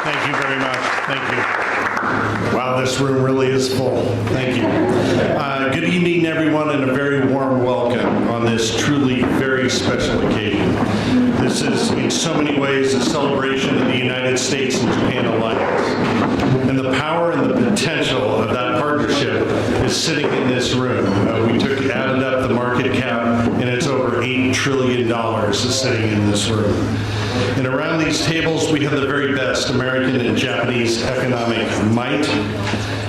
Thank you very much. Thank you. Wow, this room really is full. Thank you. Good evening, everyone, and a very warm welcome on this truly very special occasion. This is, in so many ways, a celebration of the United States and Japan alliance. And the power and the potential of that partnership is sitting in this room. We added up the market cap, and it's over $8 trillion is sitting in this room. And around these tables, we have the very best American and Japanese economic might.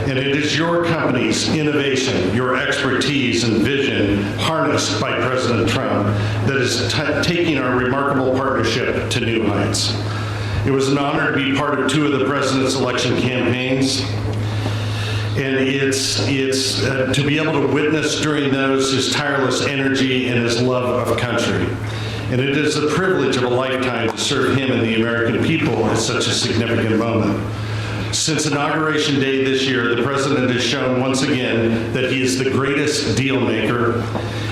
And it is your company's innovation, your expertise and vision harnessed by President Trump that is taking our remarkable partnership to new heights. It was an honor to be part of 2 of the president's election campaigns. And it's to be able to witness during those his tireless energy and his love of country. And it is the privilege of a lifetime to serve him and the American people at such a significant moment. Since Inauguration Day this year, the President has shown once again that he is the greatest deal maker,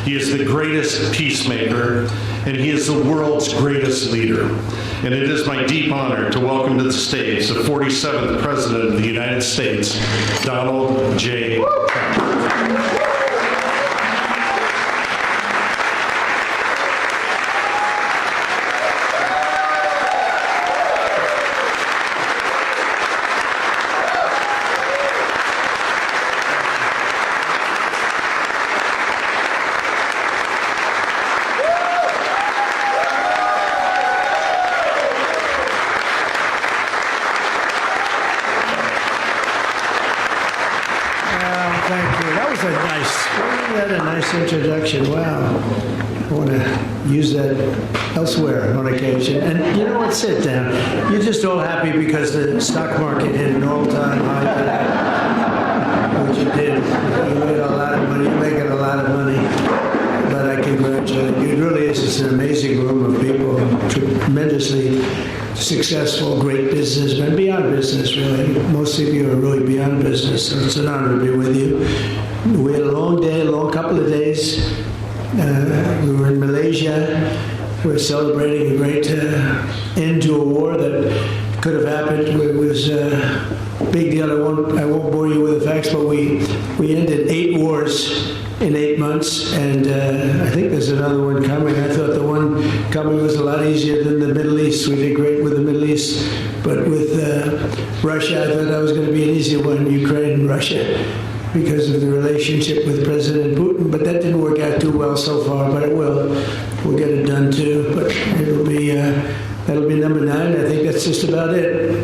he is the greatest peacemaker, and he is the world's greatest leader. And it is my deep honor to welcome to the stage the 47th President of the United States, Donald J. Trump. Introduction. Wow. I want to use that elsewhere on occasion. And you know what? Sit down. You're just all happy because the stock market hit an all-time high today. Which it did. You made a lot of money. You're making a lot of money. But I congratulate you. It really is. It's an amazing room of people. Tremendously successful, great businessmen. Beyond business, really. Most of you are really beyond business. So it's an honor to be with you. We had a long day, a long couple of days. We were in Malaysia. We were celebrating a great end to a war that could have happened. It was a big deal. I won't bore you with the facts, but we ended 8 wars in 8 months, and I think there's another one coming. I thought the one coming was a lot easier than the Middle East. We did great with the Middle East, but with Russia, I thought that was going to be an easier one, Ukraine and Russia, because of the relationship with President Putin. But that didn't work out too well so far, but it will. We'll get it done too, but it'll be, that'll be number 9. I think that's just about it.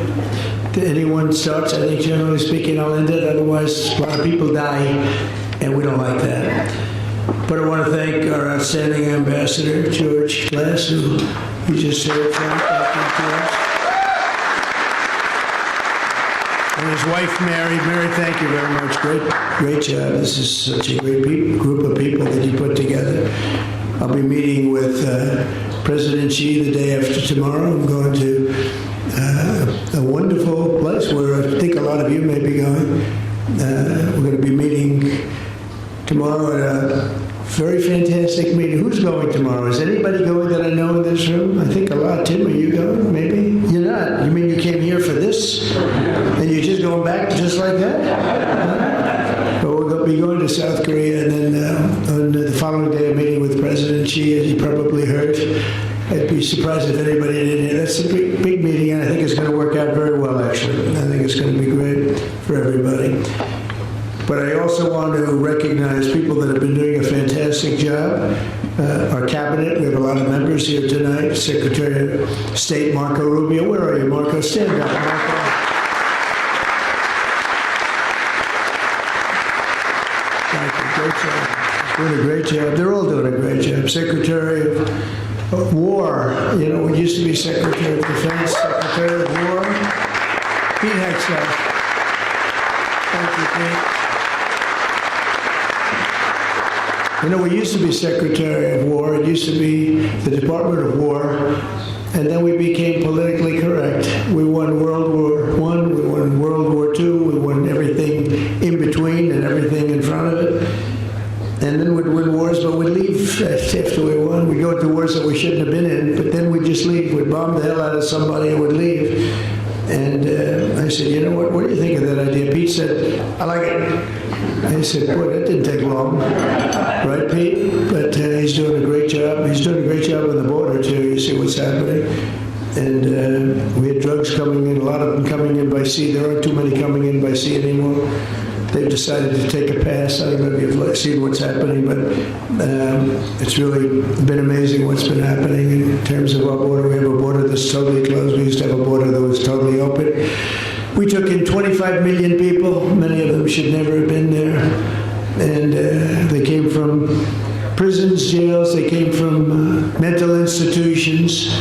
If anyone starts, I think generally speaking, I'll end it. Otherwise, a lot of people die, and we don't like that. But I want to thank our outstanding ambassador, George Glass, who you just heard from. Thank you, George. And his wife, Mary. Mary, thank you very much. Great job. This is such a great group of people that you put together. I'll be meeting with President Xi the day after tomorrow. I'm going to a wonderful place where I think a lot of you may be going. We're going to be meeting tomorrow at a very fantastic meeting. Who's going tomorrow? Is anybody going that I know in this room? I think a lot. Tim, are you going? Maybe? You're not. You mean you came here for this? And you're just going back just like that? But we're going to be going to South Korea, and then on the following day, a meeting with President Xi, as you probably heard. I'd be surprised if anybody didn't hear. That's a big meeting, and I think it's going to work out very well, actually. I think it's going to be great for everybody. But I also want to recognize people that have been doing a fantastic job. Our cabinet, we have a lot of members here tonight. Secretary of State Marco Rubio. Where are you, Marco? Stand up, Marco. Thank you. Great job. Doing a great job. They're all doing a great job. Secretary of War. You know, we used to be Secretary of Defense, Secretary of War. Pete Hegseth. Thank you, Pete. You know, we used to be Secretary of War. It used to be the Department of War. And then we became politically correct. We won World War I, we won World War II, we won everything in between and everything in front of it. And then we'd win wars, but we'd leave after we won. We'd go into wars that we shouldn't have been in, but then we'd just leave. We'd bomb the hell out of somebody and we'd leave. And I said, you know what do you think of that idea? Pete said, I like it. I said, boy, that didn't take long. Right, Pete? But he's doing a great job. He's doing a great job on the border, too. You see what's happening. And we had drugs coming in, a lot of them coming in by sea. There aren't too many coming in by sea anymore. They've decided to take a pass. I don't know if you've seen what's happening, but it's really been amazing what's been happening in terms of our border. We have a border that's totally closed. We used to have a border that was totally open. We took in 25 million people. Many of them should never have been there. And they came from prisons, jails. They came from mental institutions,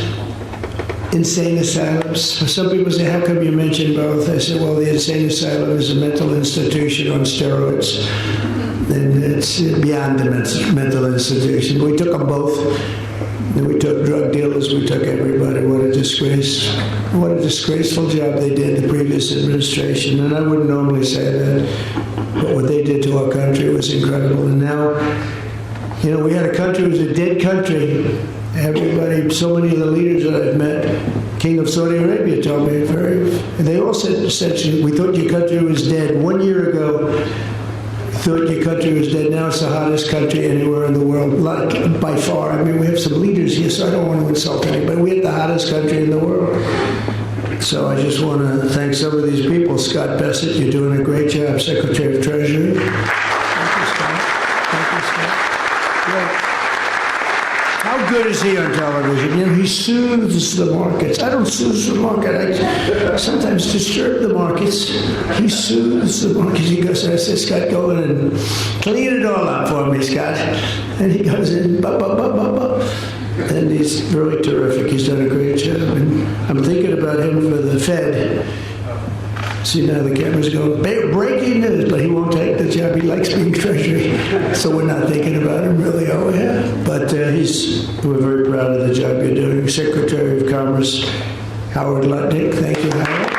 insane asylums. Some people say, how come you mentioned both? I said, well, the insane asylum is a mental institution on steroids. And it's beyond the mental institution. We took them both. And we took drug dealers, we took everybody. What a disgrace. What a disgraceful job they did, the previous administration. And I wouldn't normally say that, but what they did to our country was incredible. And now, you know, we had a country, it was a dead country. Everybody, so many of the leaders that I've met, King of Saudi Arabia told me, they all said essentially, we thought your country was dead. 1 year ago, thought your country was dead. Now it's the hottest country anywhere in the world, like, by far. I mean, we have some leaders here, so I don't want to insult anybody. We're the hottest country in the world. So I just want to thank some of these people. Scott Bessent, you're doing a great job, Secretary of Treasury. Thank you, Scott. Thank you, Scott. Yeah. How good is he on television? You know, he soothes the markets. I don't soothe the market. I sometimes disturb the markets. He soothes the markets. He goes, I said, Scott, go in and clean it all up for me, Scott. And he goes in, bop, bop, bop, bop, bop. And he's really terrific. He's done a great job. And I'm thinking about him for the Fed. See, now the camera's going, breaking news, but he won't take the job. He likes being Treasury. So we're not thinking about him really, oh yeah. But we're very proud of the job you're doing. Secretary of Commerce, Howard Lutnick. Thank you, Howard.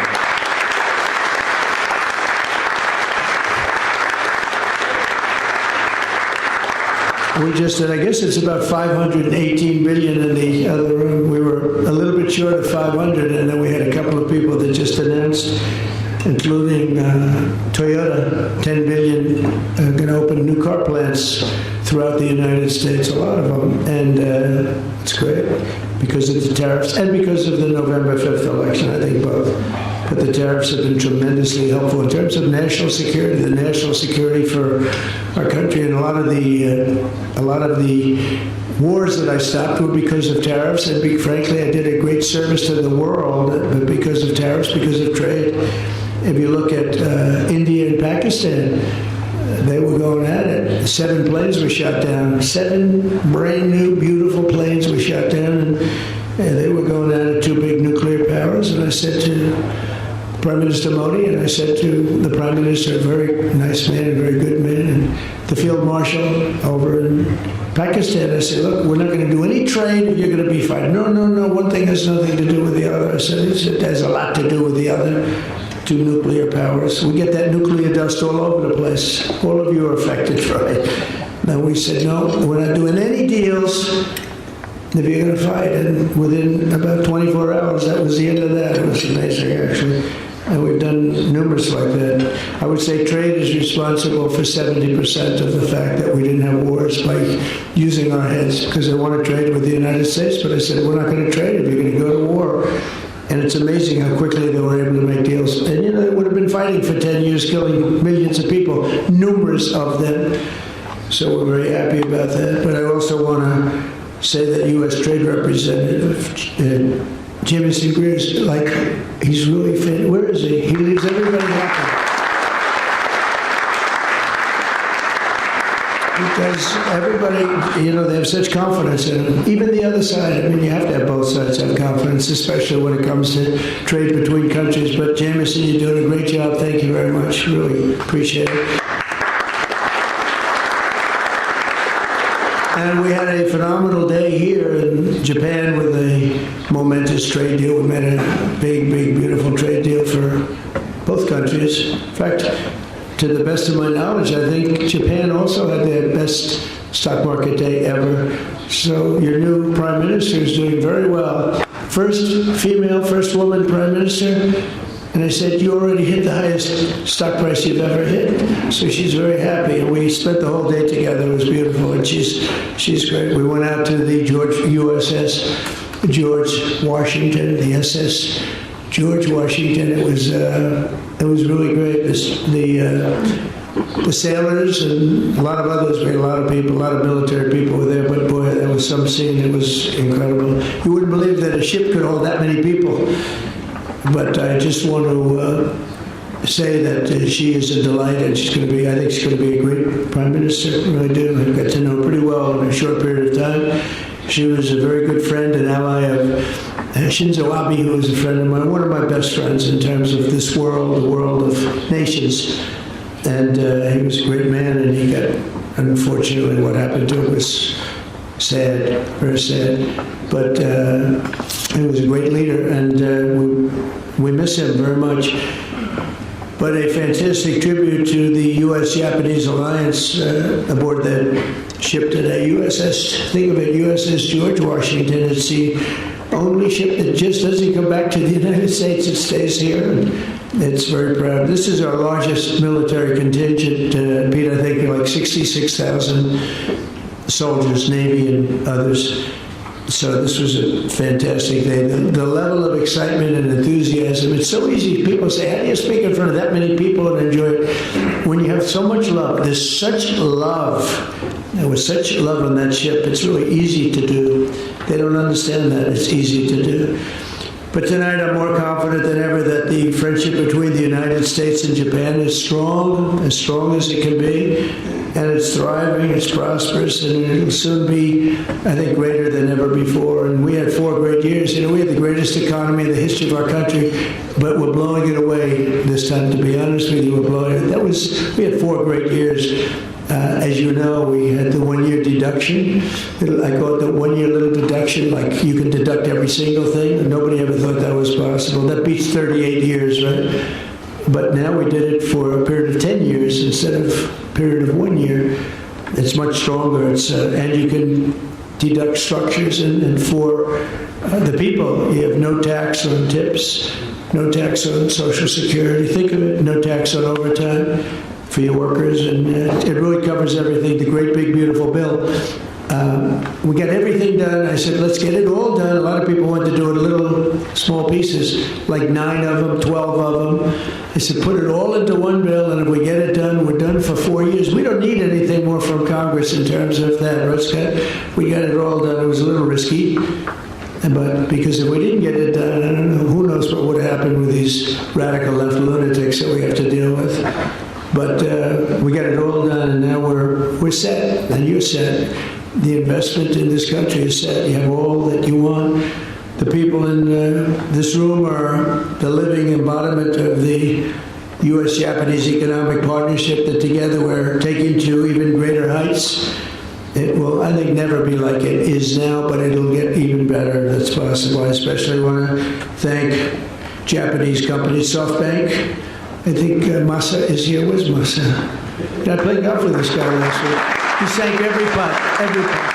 We just said, I guess it's about 518 billion in the other room. We were a little bit short of 500, and then we had a couple of people that just announced, including Toyota, 10 billion, going to open new car plants throughout the United States, a lot of them. And it's great because of the tariffs and because of the November 5th election, I think both. But the tariffs have been tremendously helpful in terms of national security, the national security for our country. And a lot of the wars that I stopped were because of tariffs. And frankly, I did a great service to the world because of tariffs, because of trade. If you look at India and Pakistan, they were going at it. 7 planes were shot down. 7 brand new, beautiful planes were shot down. And they were going at it, 2 big nuclear powers. And I said to Prime Minister Modi, and I said to the Prime Minister, a very nice man, a very good man, and the Field Marshal over in Pakistan, I said, look, we're not going to do any trade if you're going to be fighting. No, one thing has nothing to do with the other. I said, it has a lot to do with the other. 2 nuclear powers. We get that nuclear dust all over the place. All of you are affected from it. Now we said, no, we're not doing any deals if you're going to fight. And within about 24 hours, that was the end of that. It was amazing, actually. And we've done numerous like that. I would say trade is responsible for 70% of the fact that we didn't have wars by using our heads, because they want to trade with the United States. But I said, we're not going to trade if you're going to go to war. And it's amazing how quickly they were able to make deals. And, you know, they would have been fighting for 10 years, killing millions of people, numerous of them. So we're very happy about that. But I also want to say that U.S. Trade Representative Jamison Greer is like, he's really fit. Where is he? He leaves everybody happy. Because everybody, you know, they have such confidence in him. Even the other side, I mean, you have to have both sides have confidence, especially when it comes to trade between countries. But Jamison, you're doing a great job. Thank you very much. Really appreciate it. And we had a phenomenal day here in Japan with a momentous trade deal. We made a big, beautiful trade deal for both countries. In fact, to the best of my knowledge, I think Japan also had their best stock market day ever. So your new Prime Minister is doing very well first woman prime minister. And I said, you already hit the highest stock price you've ever hit. So she's very happy. And we spent the whole day together. It was beautiful. And she's great. We went out to the USS George Washington, the SS George Washington. It was really great. The sailors and a lot of others, we had a lot of people, a lot of military people were there. But boy, that was some scene. It was incredible. You wouldn't believe that a ship could hold that many people. But I just want to say that she is a delight, and I think she's going to be a great prime minister. I really do. I got to know her pretty well in a short period of time. She was a very good friend and ally of Shinzo Abe, who was a friend of mine, one of my best friends in terms of this world, the world of nations. And he was a great man, and he got, unfortunately, what happened to him was sad, very sad. But he was a great leader, and we miss him very much. But a fantastic tribute to the U.S.-Japanese alliance aboard that ship today, USS, think of it, USS George Washington. It's the only ship that just doesn't come back to the United States. It stays here, and it's very proud. This is our largest military contingent, Pete, I think like 66,000 soldiers, Navy and others. So this was a fantastic day. The level of excitement and enthusiasm, it's so easy. People say, how do you speak in front of that many people and enjoy it? When you have so much love, there's such love. There was such love on that ship. It's really easy to do. They don't understand that. It's easy to do. But tonight I'm more confident than ever that the friendship between the United States and Japan is strong as it can be. And it's thriving, it's prosperous, and it'll soon be, I think, greater than ever before. And we had 4 great years. You know, we had the greatest economy in the history of our country, but we're blowing it away this time, to be honest with you. We're blowing it. We had 4 great years. As you know, we had the 1-year deduction. I call it the 1-year little deduction, like you can deduct every single thing. And nobody ever thought that was possible. That beats 38 years, right? But now we did it for a period of 10 years instead of a period of 1 year. It's much stronger. And you can deduct structures. And for the people, you have no tax on tips, no tax on Social Security. Think of it, no tax on overtime for your workers. And it really covers everything. The great, big, beautiful bill. We got everything done. I said, let's get it all done. A lot of people want to do it in little small pieces, like 9 of them, 12 of them. I said, put it all into one bill, and if we get it done, we're done for 4 years. We don't need anything more from Congress in terms of that, right, Scott? We got it all done. It was a little risky, but because if we didn't get it done, I don't know, who knows what would happen with these radical left lunatics that we have to deal with. But we got it all done, and now we're set, and you're set. The investment in this country is set. You have all that you want. The people in this room are the living embodiment of the U.S.-Japanese economic partnership that together we're taking to even greater heights. It will, I think, never be like it is now, but it'll get even better. That's possible. I especially want to thank Japanese companies, SoftBank. I think Masa is here. Where's Masa? Did I play golf with this guy last week? He sank every putt, every putt.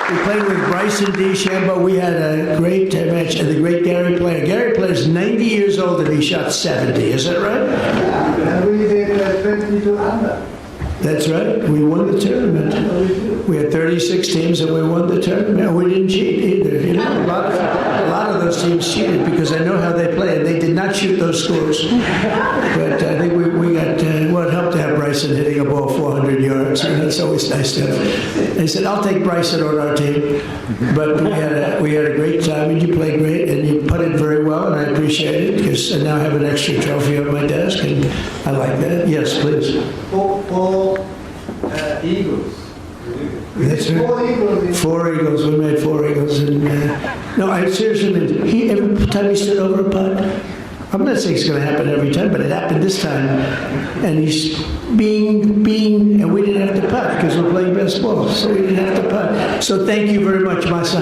We played with Bryson DeChambeau. We had a great match, and the great Gary Player. Gary Player's 90 years old, and he shot 70. Is that right? Yeah, we did 22 under. That's right. We won the tournament. We had 36 teams, and we won the tournament. We didn't cheat either. You know, a lot of those teams cheated because I know how they play, and they did not shoot those scores. But I think we got, well, it helped to have Bryson hitting a ball 400 yards. And that's always nice to have. They said, I'll take Bryson on our team. But we had a great time, and you played great, and you putted very well, and I appreciate it because I now have an extra trophy on my desk, and I like that. Yes, please. Four eagles. That's right. 4 eagles. 4 eagles. We made 4 eagles. And no, I seriously mean, every time he stood over a putt, I'm not saying it's going to happen every time, but it happened this time. And he's being, and we didn't have to putt because we're playing best ball, so we didn't have to putt. So thank you very much, Masa.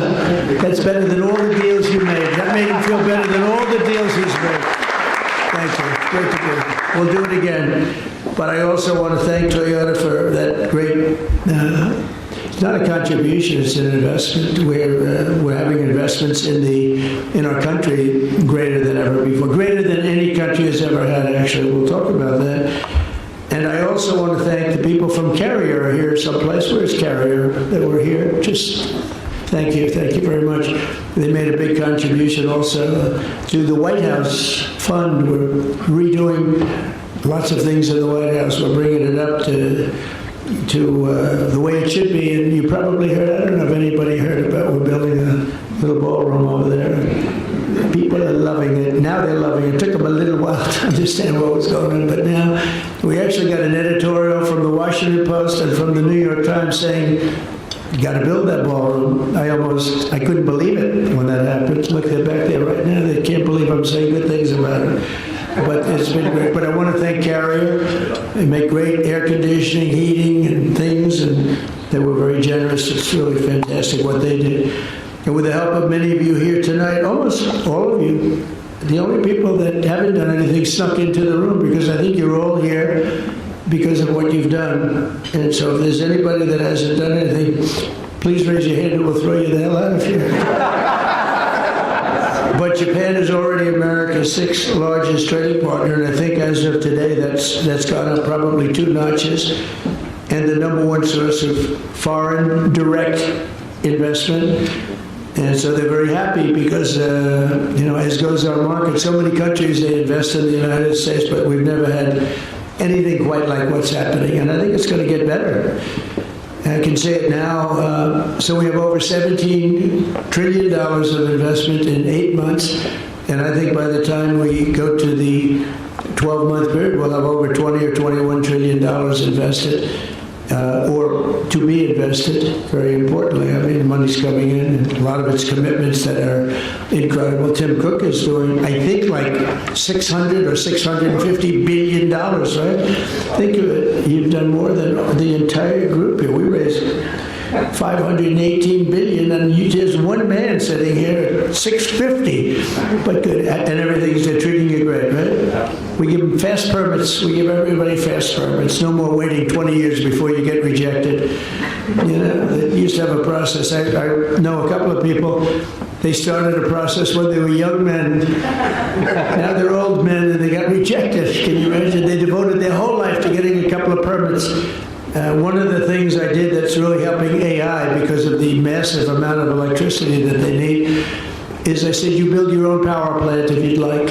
That's better than all the deals you made. That made him feel better than all the deals he's made. Thank you. Great to be. We'll do it again. But I also want to thank Toyota for that great It's not a contribution, it's an investment. We're having investments in our country greater than ever before, greater than any country has ever had, actually. We'll talk about that. And I also want to thank the people from Carrier are here someplace. Where's Carrier that were here? Just thank you very much. They made a big contribution also to the White House fund. We're redoing lots of things in the White House. We're bringing it up to the way it should be. And you probably heard, I don't know if anybody heard about, we're building a little ballroom over there. People are loving it. Now they're loving it. It took them a little while to understand what was going on, but now we actually got an editorial from the Washington Post and from the New York Times saying, you got to build that ballroom. I couldn't believe it when that happened. Look, they're back there right now. They can't believe I'm saying good things about it. But it's been great. But I want to thank Carrier. They make great air conditioning, heating, and things, and they were very generous. It's really fantastic what they did. And with the help of many of you here tonight, almost all of you, the only people that haven't done anything snuck into the room, because I think you're all here because of what you've done. And so if there's anybody that hasn't done anything, please raise your hand and we'll throw you the hell out of here. But Japan is already America's 6th largest trading partner, and I think as of today that's gone up probably 2 notches, and the #1 source of foreign direct investment. And so they're very happy because, as goes our market, so many countries, they invest in the United States, but we've never had anything quite like what's happening. And I think it's going to get better. I can say it now. So we have over $17 trillion of investment in 8 months. And I think by the time we go to the 12-month period, we'll have over $20 or $21 trillion invested. Or to be invested, very importantly. I mean, money's coming in, and a lot of it's commitments that are incredible. Tim Cook is doing, I think, like $600 or $650 billion, right? Think of it. You've done more than the entire group here. We raised $518 billion, and there's one man sitting here at $650. But good, and everything's, they're treating you great, right? We give them fast permits. We give everybody fast permits. No more waiting 20 years before you get rejected. They used to have a process. I know a couple of people, they started a process when they were young men. Now they're old men and they got rejected. Can you imagine? They devoted their whole life to getting a couple of permits. One of the things I did that's really helping AI because of the massive amount of electricity that they need is I said, you build your own power plant if you'd like.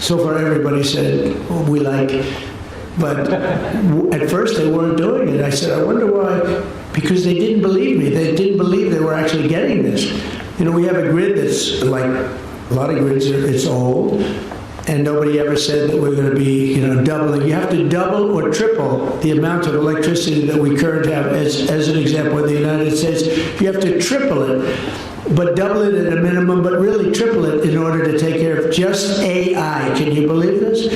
So far everybody said, oh, we like. But at first they weren't doing it. I said, I wonder why. Because they didn't believe me. They didn't believe they were actually getting this. We have a grid that's like, a lot of grids, it's old. And nobody ever said that we're going to be, doubling. You have to double or triple the amount of electricity that we currently have. As an example, in the United States, you have to triple it, but double it at a minimum, but really triple it in order to take care of just AI. Can you believe this?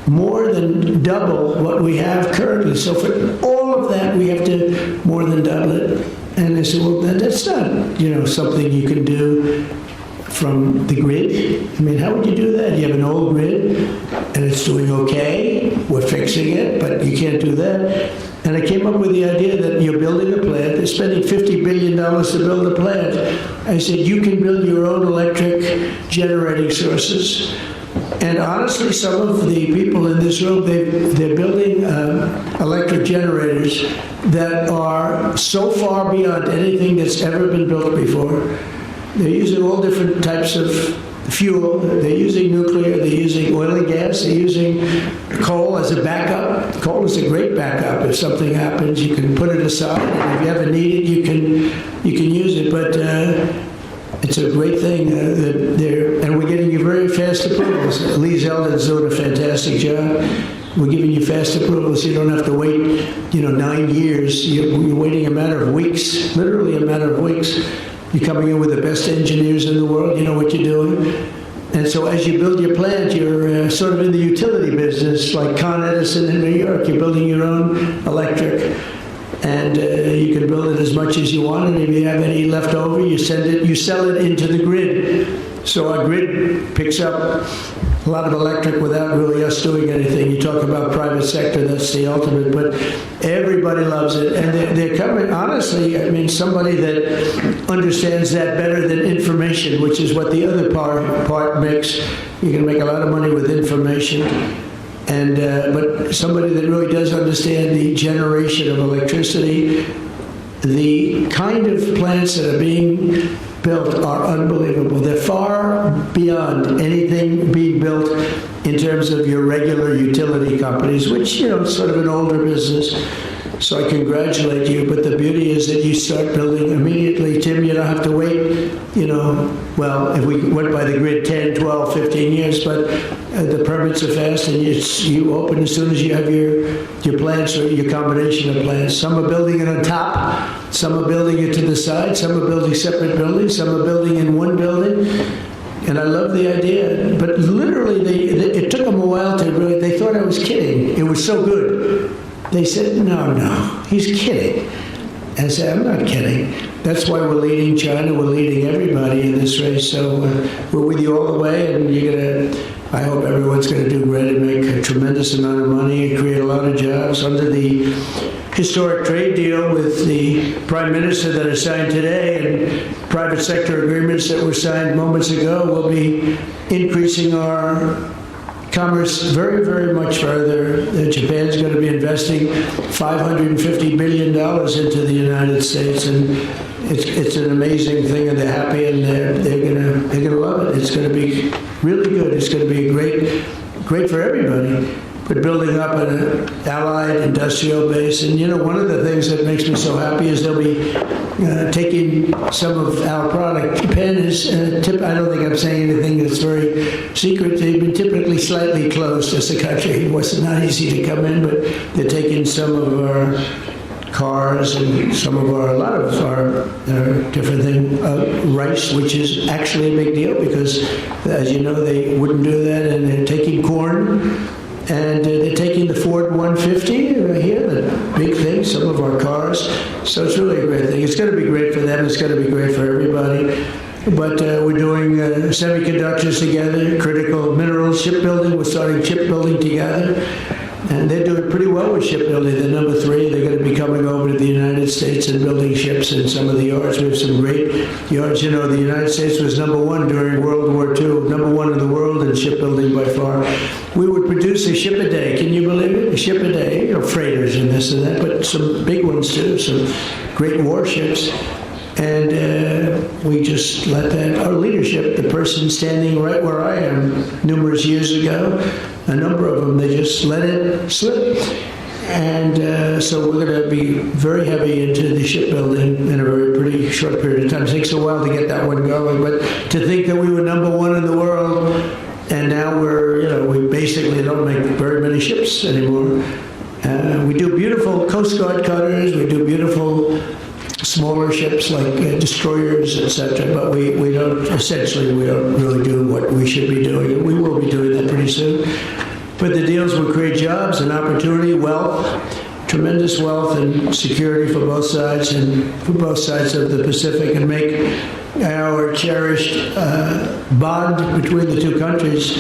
More than double what we have currently. So for all of that, we have to more than double it. And they said, well, that's not, something you can do from the grid. I mean, how would you do that? You have an old grid, and it's doing okay. We're fixing it, but you can't do that. And I came up with the idea that you're building a plant. They're spending $50 billion to build a plant. I said, you can build your own electric generating sources. And honestly, some of the people in this room, they're building electric generators that are so far beyond anything that's ever been built before. They're using all different types of fuel. They're using nuclear. They're using oil and gas. They're using coal as a backup. Coal is a great backup. If something happens, you can put it aside, and if you ever need it, you can use it. But it's a great thing. And we're getting you very fast approvals. Lee Zeldin's doing a fantastic job. We're giving you fast approvals. You don't have to wait, 9 years. You're waiting a matter of weeks, literally a matter of weeks. You're coming in with the best engineers in the world. You know what you're doing. And so as you build your plant, you're sort of in the utility business, like Con Edison in New York. You're building your own electric. And you can build it as much as you want. And if you have any left over, you sell it into the grid. So our grid picks up a lot of electric without really us doing anything. You talk about private sector, that's the ultimate, but everybody loves it. And they're coming, honestly, I mean, somebody that understands that better than information, which is what the other part makes. You can make a lot of money with information. And but somebody that really does understand the generation of electricity, the kind of plants that are being built are unbelievable. They're far beyond anything being built in terms of your regular utility companies, which, you know, is sort of an older business. So I congratulate you, but the beauty is that you start building immediately. Tim, you don't have to wait, you know, well, if we went by the grid 10, 12, 15 years, but the permits are fast and you open as soon as you have your plants or your combination of plants. Some are building it on top, some are building it to the side, some are building separate buildings, some are building in one building. And I love the idea, but literally it took them a while to really, they thought I was kidding. It was so good. They said, no, he's kidding. I said, I'm not kidding. That's why we're leading China, we're leading everybody in this race. So we're with you all the way, and I hope everyone's going to do great and make a tremendous amount of money and create a lot of jobs under the historic trade deal with the Prime Minister that is signed today, and private sector agreements that were signed moments ago will be increasing our commerce very, very much further. Japan's going to be investing $550 billion into the United States, and it's an amazing thing, and they're happy, and they're going to love it. It's going to be really good. It's going to be great for everybody. But building up an allied industrial base, and you know, one of the things that makes me so happy is they'll be taking some of our product. Japan is, I don't think I'm saying anything that's very secret. They've been typically slightly closed as a country. It was not easy to come in, but they're taking some of our cars and a lot of our different things, rice, which is actually a big deal because, as you know, they wouldn't do that, and they're taking corn. And they're taking the Ford 150 right here, the big thing, some of our cars. So it's really a great thing. It's going to be great for them. It's going to be great for everybody. But we're doing semiconductors together, critical minerals, shipbuilding. We're starting shipbuilding together. And they're doing pretty well with shipbuilding. They're number 3. They're going to be coming over to the United States and building ships in some of the yards. We have some great yards. You know, the United States was number 1 during World War II, number 1 in the world in shipbuilding by far. We would produce a ship a day. Can you believe it? A ship a day. You know, freighters and this and that, but some big ones too, some great warships. And we just let that, our leadership, the person standing right where I am numerous years ago, a number of them, they just let it slip. And so we're going to be very heavy into the shipbuilding in a pretty short period of time. It takes a while to get that one going, but to think that we were number 1 in the world, and now we basically don't make very many ships anymore. We do beautiful Coast Guard cutters, we do beautiful smaller ships like destroyers, etc. But we don't really do what we should be doing. We will be doing that pretty soon. But the deals will create jobs and opportunity, wealth, tremendous wealth and security for both sides and for both sides of the Pacific, and make our cherished bond between the two countries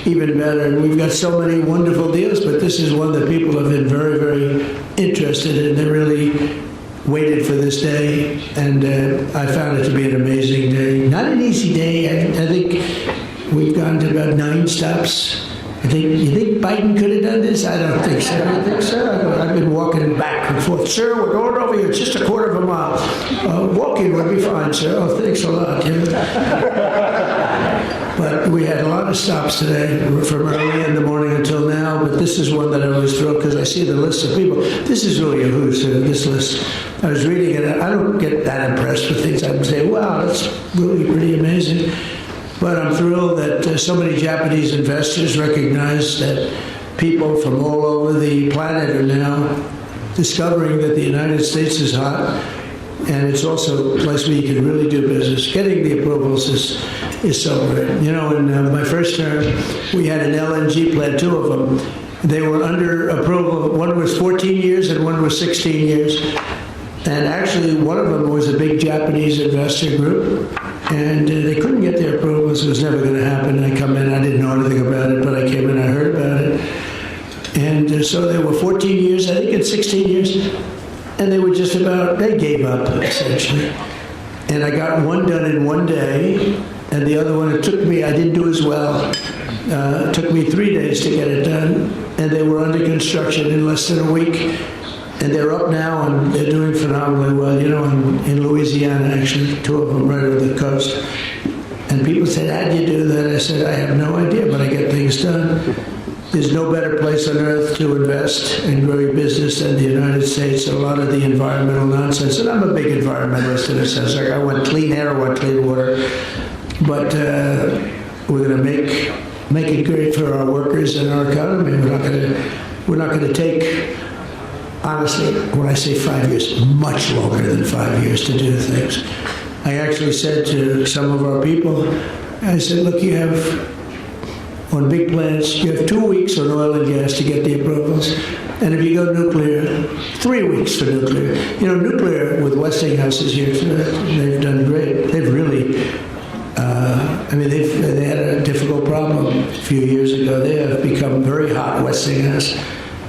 even better. And we've got so many wonderful deals, but this is one that people have been very, very interested in. They really waited for this day, and I found it to be an amazing day. Not an easy day. I think we've gone to about 9 stops. You think Biden could have done this? I don't think so. I think so. I've been walking back and forth. Sir, we're going over here. It's just a quarter of a mile. Walking would be fine, sir. Oh, thanks a lot. But we had a lot of stops today from early in the morning until now. But this is one that I was thrilled because I see the list of people. This is really a who's who, this list. I was reading it. I don't get that impressed with things. I would say, wow, that's really pretty amazing. But I'm thrilled that so many Japanese investors recognize that people from all over the planet are now discovering that the United States is hot, and it's also a place where you can really do business. Getting the approvals is so great. You know, in my first term, we had an LNG plant, 2 of them. They were under approval. One was 14 years and one was 16 years. And actually, one of them was a big Japanese investor group. And they couldn't get their approvals. It was never going to happen. I come in, I didn't know anything about it, but I came in, I heard about it. And so there were 14 years, I think it's 16 years, and they were just about, they gave up, essentially. And I got one done in one day, and the other one, it took me, I didn't do as well. It took me 3 days to get it done, and they were under construction in less than a week. And they're up now, and they're doing phenomenally well. You know, in Louisiana, actually, 2 of them right on the coast. And people said, how'd you do that? I said, I have no idea, but I get things done. There's no better place on earth to invest and grow your business than the United States. A lot of the environmental nonsense, and I'm a big environmentalist in a sense. Like, I want clean air, I want clean water. But we're going to make it great for our workers and our economy. We're not going to take, honestly, when I say 5 years, much longer than 5 years to do things. I actually said to some of our people, I said, look, you have, on big plants, you have 2 weeks on oil and gas to get the approvals. And if you go nuclear, 3 weeks for nuclear. You know, nuclear with Westinghouse is here, they've done great. They've really, they had a difficult problem a few years ago. They have become very hot, Westinghouse.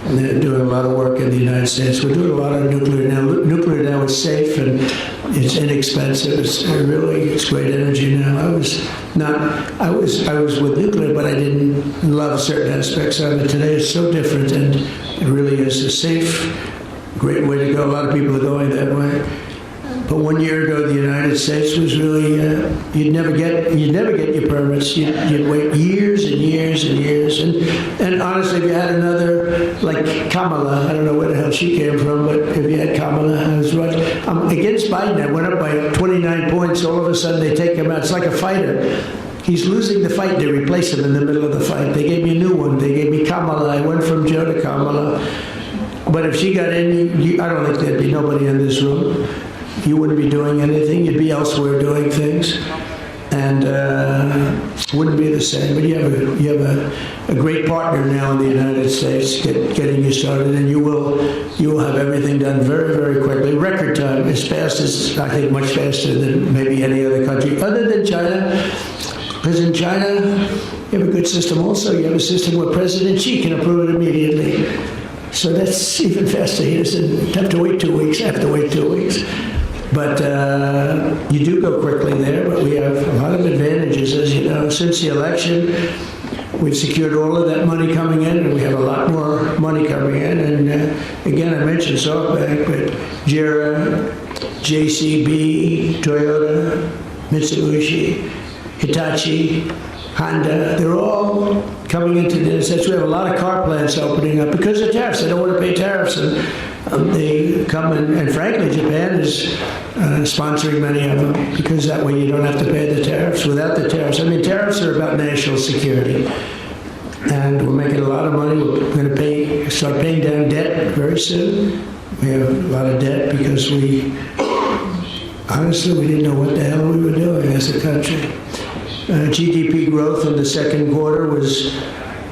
And they're doing a lot of work in the United States. We're doing a lot of nuclear now. Nuclear now is safe and it's inexpensive. It's great energy now. I was with nuclear, but I didn't love certain aspects of it. Today it's so different, and it really is a safe, great way to go. A lot of people are going that way. But 1 year ago, the United States was really, you'd never get your permits. You'd wait years and years and years. And honestly, if you had another, like Kamala, I don't know where the hell she came from, but if you had Kamala, I was right. Against Biden, I went up by 29 points. All of a sudden, they take him out. It's like a fighter. He's losing the fight. They replace him in the middle of the fight. They gave me a new one. They gave me Kamala. I went from Joe to Kamala. But if she got in, I don't think there'd be nobody in this room. You wouldn't be doing anything. You'd be elsewhere doing things, and wouldn't be the same. But you have a great partner now in the United States getting you started, and you will have everything done very, very quickly. Record time, as fast as, I think, much faster than maybe any other country, other than China. Because in China, you have a good system also. You have a system where President Xi can approve it immediately. So that's even faster. He doesn't have to wait 2 weeks. I have to wait 2 weeks. But you do go quickly there, but we have a lot of advantages, as you know. Since the election, we've secured all of that money coming in, and we have a lot more money coming in. And again, I mentioned SoftBank, but JERA, JCB, Toyota, Mitsubishi, Hitachi, Honda, they're all coming into the United States. We have a lot of car plants opening up because of tariffs. They don't want to pay tariffs. And they come in, and frankly, Japan is sponsoring many of them because that way you don't have to pay the tariffs. Without the tariffs, I mean, tariffs are about national security. And we're making a lot of money. We're going to start paying down debt very soon. We have a lot of debt because honestly, we didn't know what the hell we were doing as a country. GDP growth in the second quarter was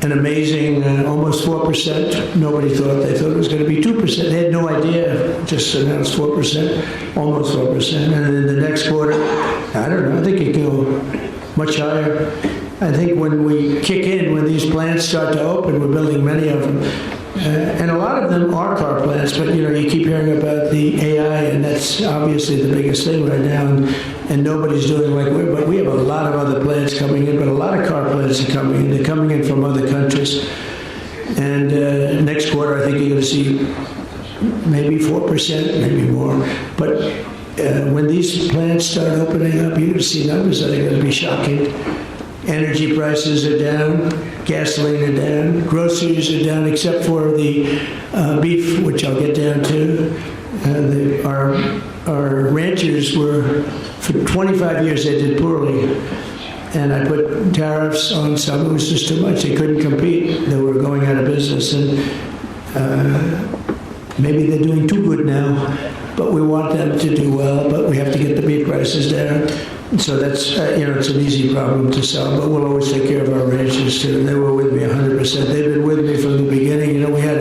an amazing almost 4%. Nobody thought. They thought it was going to be 2%. They had no idea. Just announced 4%, almost 4%. And in the next quarter, I don't know, I think it could go much higher. I think when we kick in, when these plants start to open, we're building many of them. And a lot of them are car plants, but you keep hearing about the AI, and that's obviously the biggest thing right now, and nobody's doing like we, but we have a lot of other plants coming in, but a lot of car plants are coming in. They're coming in from other countries. And next quarter, I think you're going to see maybe 4%, maybe more. But when these plants start opening up, you're going to see numbers that are going to be shocking. Energy prices are down, gasoline are down, groceries are down, except for the beef, which I'll get down to. Our ranchers were, for 25 years, they did poorly. And I put tariffs on some. It was just too much. They couldn't compete. They were going out of business. And maybe they're doing too good now. But we want them to do well, but we have to get the beef prices down. So that's, it's an easy problem to solve, but we'll always take care of our ranchers too. They were with me 100%. They've been with me from the beginning. We had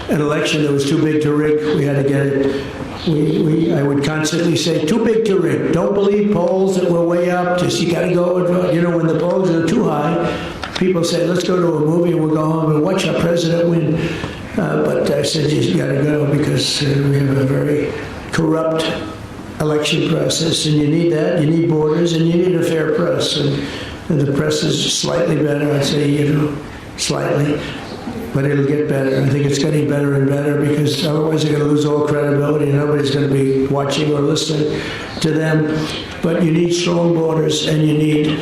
an election that was too big to rig. We had to get it I would constantly say, too big to rig. Don't believe polls that were way up. Just you got to go and vote. You know, when the polls are too high, people say, let's go to a movie and we'll go home and watch our president win. But I said, you got to go because we have a very corrupt election process, and you need that. You need borders, and you need a fair press. And the press is slightly better, I'd say, you know, slightly. But it'll get better. I think it's getting better and better because otherwise they're going to lose all credibility and nobody's going to be watching or listening to them. But you need strong borders and you need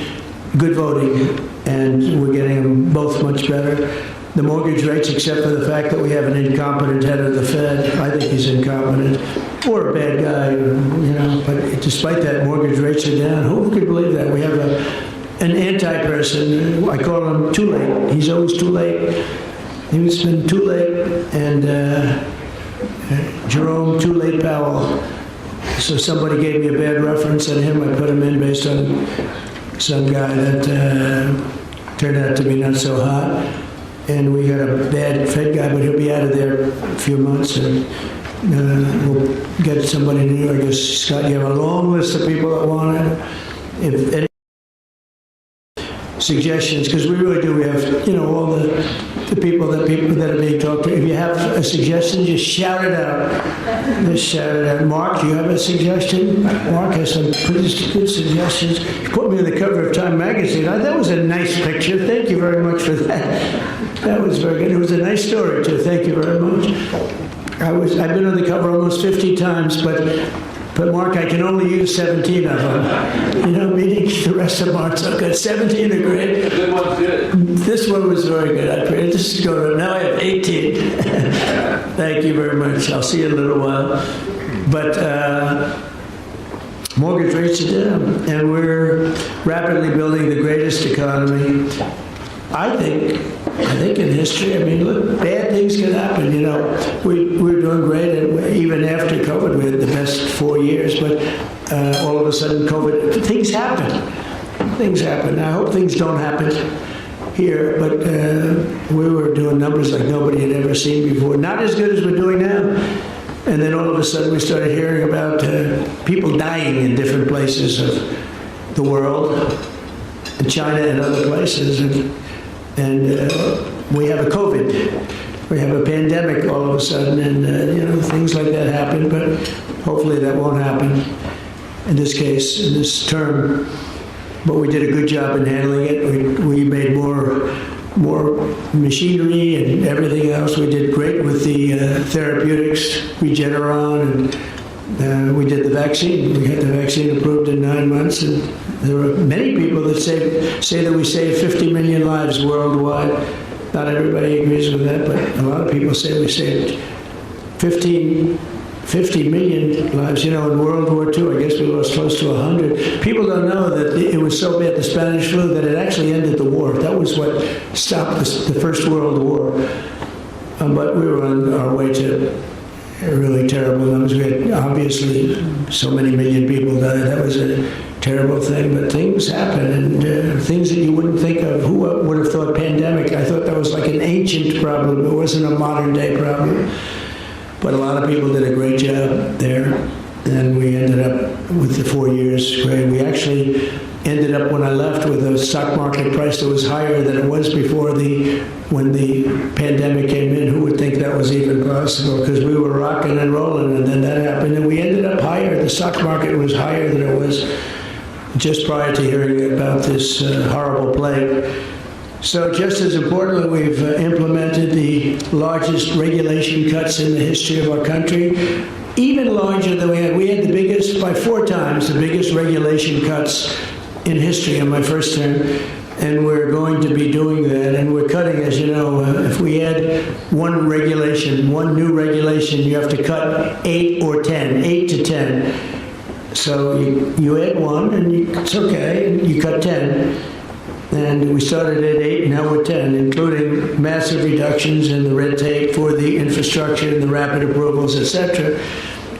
good voting, and we're getting them both much better. The mortgage rates, except for the fact that we have an incompetent head of the Fed, I think he's incompetent, or a bad guy, you know, but despite that, mortgage rates are down. Who could believe that? We have an anti-person, I call him too late. He's always too late. He's been too late, and Jerome Too Late Powell. So somebody gave me a bad reference on him. I put him in based on some guy that turned out to be not so hot. And we got a bad Fed guy, but he'll be out of there a few months, and we'll get somebody new. I guess, Scott, you have a long list of people that want it. If any suggestions, because we really do, we have, you know, all the people that are being talked to. If you have a suggestion, just shout it out. Just shout it out. Mark, do you have a suggestion? Mark has some pretty good suggestions. He put me on the cover of Time magazine. That was a nice picture. Thank you very much for that. That was very good. It was a nice story, too. Thank you very much. I've been on the cover almost 50 times, but Mark, I can only use 17 of them. You know, meaning the rest of them aren't so good. 17 are great. The good one's good. This one was very good. I pray. This is going. Now I have 18. Thank you very much. I'll see you in a little while. But mortgage rates are down, and we're rapidly building the greatest economy, I think in history. I mean, look, bad things can happen. You know, we're doing great, and even after COVID, we had the best 4 years. But all of a sudden, COVID, things happen. Things happen. I hope things don't happen here, but we were doing numbers like nobody had ever seen before. Not as good as we're doing now. And then all of a sudden, we started hearing about people dying in different places of the world, in China and other places, and we have a COVID. We have a pandemic all of a sudden, and you know, things like that happen, but hopefully that won't happen in this case, in this term. But we did a good job in handling it. We made more machinery and everything else. We did great with the therapeutics, Regeneron, and we did the vaccine. We had the vaccine approved in 9 months, and there are many people that say that we saved 50 million lives worldwide. Not everybody agrees with that, but a lot of people say we saved 50 million lives. You know, in World War II, I guess we lost close to 100. People don't know that it was so bad, the Spanish flu, that it actually ended the war. That was what stopped the First World War. But we were on our way to really terrible numbers. We had, obviously, so many million people died. That was a terrible thing, but things happen, and things that you wouldn't think of. Who would have thought pandemic? I thought that was like an ancient problem. It wasn't a modern day problem. But a lot of people did a great job there, and we ended up with the 4 years great. We actually ended up, when I left, with a stock market price that was higher than it was before when the pandemic came in. Who would think that was even possible? Because we were rocking and rolling, and then that happened, and we ended up higher. The stock market was higher than it was just prior to hearing about this horrible plague. So just as importantly, we've implemented the largest regulation cuts in the history of our country, even larger than we had. We had the biggest, by 4 times, the biggest regulation cuts in history in my first term, and we're going to be doing that. And we're cutting, as you know, if we add one new regulation, you have to cut 8 or 10, 8 to 10. So you add one, and it's okay, and you cut 10. And we started at 8, now we're 10, including massive reductions in the red tape for the infrastructure and the rapid approvals, etc.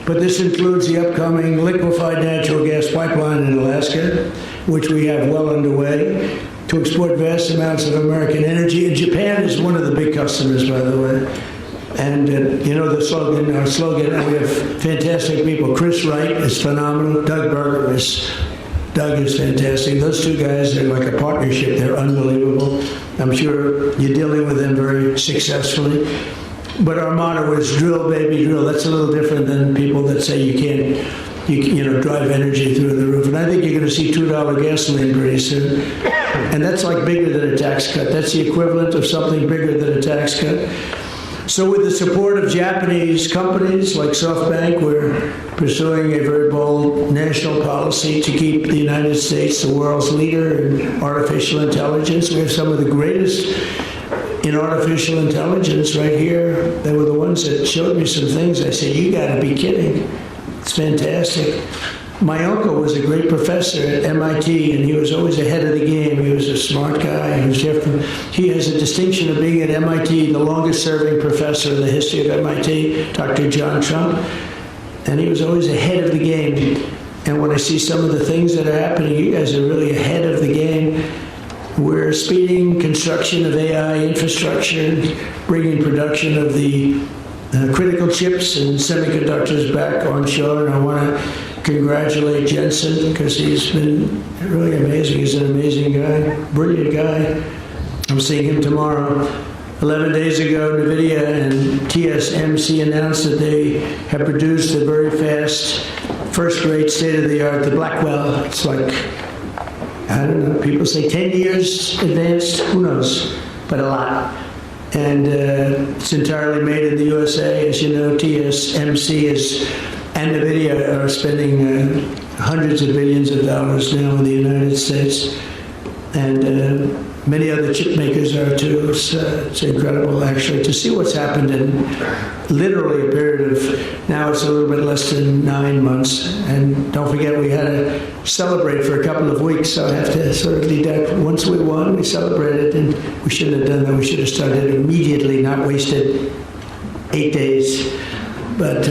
But this includes the upcoming liquefied natural gas pipeline in Alaska, which we have well underway, to export vast amounts of American energy. And Japan is one of the big customers, by the way. And you know the slogan, our slogan, we have fantastic people. Chris Wright is phenomenal. Doug is fantastic. Those two guys are like a partnership. They're unbelievable. I'm sure you're dealing with them very successfully. But our motto is drill, baby, drill. That's a little different than people that say you can't, you know, drive energy through the roof. And I think you're going to see $2 gasoline pretty soon. And that's like bigger than a tax cut. That's the equivalent of something bigger than a tax cut. So with the support of Japanese companies like SoftBank, we're pursuing a very bold national policy to keep the United States the world's leader in artificial intelligence. We have some of the greatest in artificial intelligence right here. They were the ones that showed me some things. I said, you gotta be kidding. It's fantastic. My uncle was a great professor at MIT, and he was always ahead of the game. He was a smart guy. He has a distinction of being at MIT, the longest-serving professor in the history of MIT, Dr. John Trump, and he was always ahead of the game. And when I see some of the things that are happening, you guys are really ahead of the game. We're speeding construction of AI infrastructure, bringing production of the critical chips and semiconductors back onshore, and I want to congratulate Jensen because he's been really amazing. He's an amazing guy, brilliant guy. I'm seeing him tomorrow. 11 days ago, NVIDIA and TSMC announced that they have produced a very fast, first-rate, state-of-the-art, the Blackwell. It's like, I don't know, people say 10 years advanced, who knows, but a lot. And it's entirely made in the USA. As you know, TSMC and NVIDIA are spending hundreds of billions of dollars now in the United States. And many other chip makers are too. It's incredible, actually, to see what's happened in literally a period of, now it's a little bit less than 9 months. And don't forget, we had to celebrate for a couple of weeks, so I have to sort of deduct. Once we won, we celebrated, and we shouldn't have done that. We should have started immediately, not wasted 8 days. But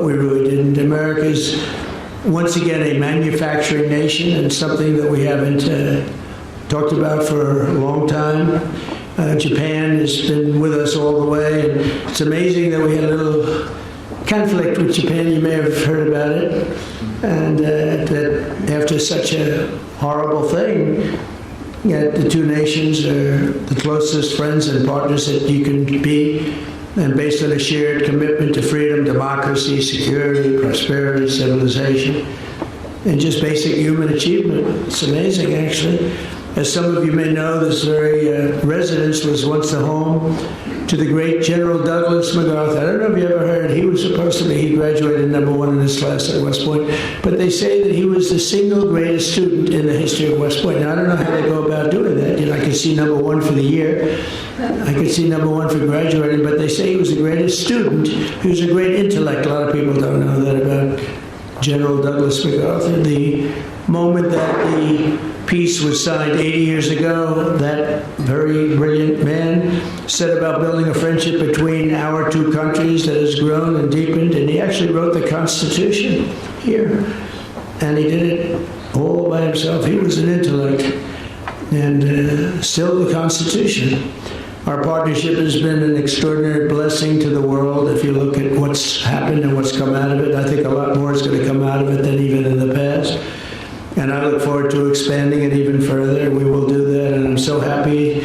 we really didn't. America's, once again, a manufacturing nation, and something that we haven't talked about for a long time. Japan has been with us all the way, and it's amazing that we had a little conflict with Japan. You may have heard about it, and that after such a horrible thing, yet the two nations are the closest friends and partners that you can be, and based on a shared commitment to freedom, democracy, security, prosperity, civilization, and just basic human achievement. It's amazing, actually. As some of you may know, this very residence was once the home to the great General Douglas MacArthur. I don't know if you ever heard, he was supposed to be, he graduated #1 in his class at West Point, but they say that he was the single greatest student in the history of West Point. Now, I don't know how they go about doing that. You know, I could see #1 for the year. I could see #1 for graduating, but they say he was the greatest student. He was a great intellect. A lot of people don't know that about General Douglas MacArthur. The moment that the peace was signed 80 years ago, that very brilliant man set about building a friendship between our two countries that has grown and deepened, and he actually wrote the Constitution here, and he did it all by himself. He was an intellect, and still the Constitution. Our partnership has been an extraordinary blessing to the world. If you look at what's happened and what's come out of it, I think a lot more is going to come out of it than even in the past. And I look forward to expanding it even further. We will do that, and I'm so happy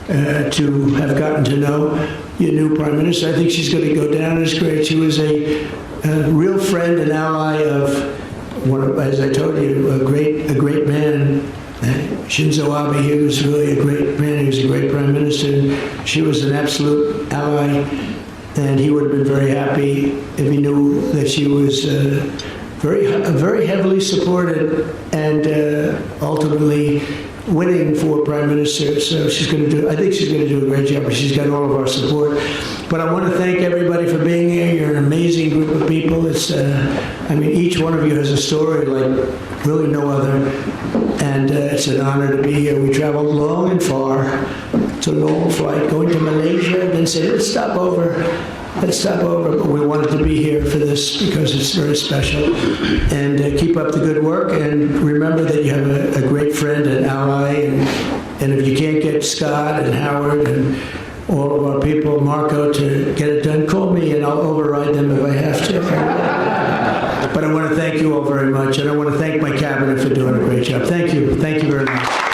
to have gotten to know your new Prime Minister. I think she's going to go down as great. She was a real friend and ally of one of, as I told you, a great man. Shinzo Abe, he was really a great man. He was a great Prime Minister. She was an absolute ally, and he would have been very happy if he knew that she was very heavily supported and ultimately winning for Prime Minister. So she's going to do, I think she's going to do a great job. She's got all of our support. But I want to thank everybody for being here. You're an amazing group of people. It's, I mean, each one of you has a story like really no other. And it's an honor to be here. We traveled long and far. It's a long flight, going to Malaysia, and then said, let's stop over. But we wanted to be here for this because it's very special. And keep up the good work, and remember that you have a great friend and ally, and if you can't get Scott and Howard and all of our people, Marco, to get it done. Call me and I'll override them if I have to. But I want to thank you all very much, and I want to thank my cabinet for doing a great job. Thank you. Thank you very much.